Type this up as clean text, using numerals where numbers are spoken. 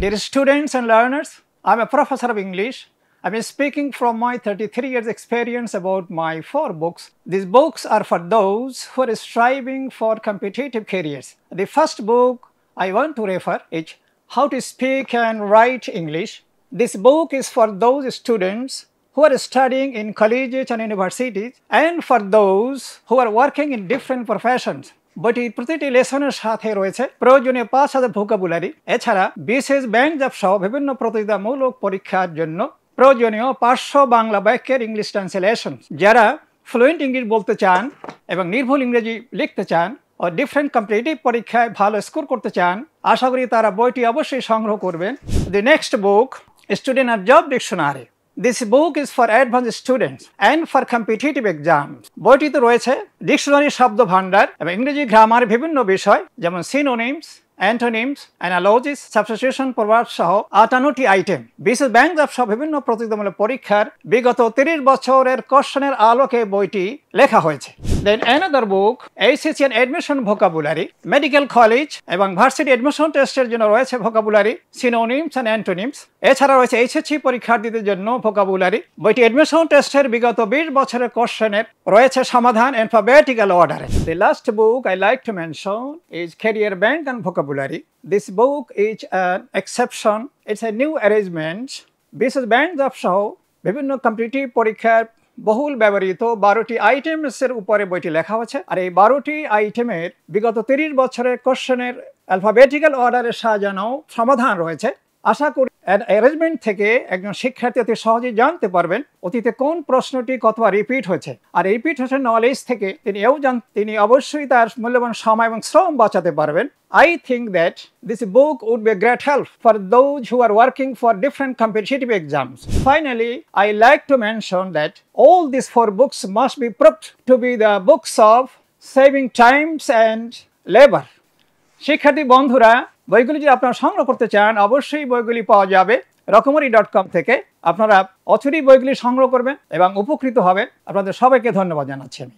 Dear students and learners, I'm a professor of English. I'm speaking from my 33 years experience about my 4 books. These books are for those who are striving for competitive careers. The first book I want to refer is How to Speak and Write English. This book is for those students who are studying in colleges and universities and for those who are working in different professions. বইটির প্রতিটি লেসনের সাথে রয়েছে প্রয়োজনীয় 5000 vocabulary, এছাড়া বিশেষ bank job সহ বিভিন্ন প্রতিযোগিতামূলক পরীক্ষার জন্য প্রয়োজনীয় 500 বাংলা বাক্যের ইংলিশ ট্রান্সলেশন। যারা ফ্লুয়েন্ট ইংলিশ বলতে চান এবং নির্ভুল ইংরেজি লিখতে চান ও ডিফারেন্ট কম্পিটিটিভ পরীক্ষায় ভালো স্কোর করতে চান, আশা করি তারা বইটি অবশ্যই সংগ্রহ করবেন। The next book, Student and Job Dictionary. This book is for advanced students and for competitive exams. বইটিতে রয়েছে ডিকশনারি শব্দ ভান্ডার এবং ইংরেজি গ্রামার বিভিন্ন বিষয় যেমন সিনোনিমস, অ্যান্টোনিমস, অ্যানালজিস, সাবস্টিটিউশন প্রভাব সহ 58টি আইটেম। বিশেষ ব্যাংক জব সহ বিভিন্ন প্রতিযোগিতামূলক পরীক্ষার বিগত 30 বছরের কোশ্চেনের আলোকে বইটি লেখা হয়েছে। Then another book, ACC and Admission Vocabulary, medical college এবং ভার্সিটি অ্যাডমিশন টেস্টের জন্য রয়েছে ভোকাবুলারি, সিনোনিমস অ্যান্ড অ্যান্টোনিমস। এছাড়া রয়েছে HSC পরীক্ষার্থীদের জন্য ভোকাবুলারি। বইটি অ্যাডমিশন টেস্টের বিগত 20 বছরের কোশ্চেনের রয়েছে সমাধান alphabetical order. The last book I like to mention is Career Bank and Vocabulary. This book is an exception. It's a new arrangement. বিশেষ ব্যাংক জব সহ বিভিন্ন কম্পিটিটিভ পরীক্ষার বহুল ব্যবহৃত 12টি আইটেমসের উপরে বইটি লেখা হয়েছে। আর এই 12টি আইটেমের বিগত 30 বছরের কোশ্চেনের অ্যালফাবেটিক্যাল অর্ডারে সাজানো সমাধান রয়েছে। আশা করি অ্যারেঞ্জমেন্ট থেকে একজন শিক্ষার্থী অতি সহজেই জানতে পারবেন অতীতে কোন প্রশ্নটি কতবার রিপিট হয়েছে। আর রিপিট হয়েছে নলেজ থেকে তিনি অবশ্যই তার মূল্যবান সময় এবং শ্রম বাঁচাতে পারবেন। I think that this book would be a great help for those who are working for different competitive exams. Finally, I like to mention that all these 4 books must be proved to be the books of saving times and labor. শিক্ষার্থী বন্ধুরা, বইগুলি যদি আপনারা সংগ্রহ করতে চান অবশ্যই বইগুলি পাওয়া যাবে রকমারি.com থেকে। আপনারা অচিরেই বইগুলি সংগ্রহ করবেন এবং উপকৃত হবেন। আপনাদের সবাইকে ধন্যবাদ জানাচ্ছি আমি।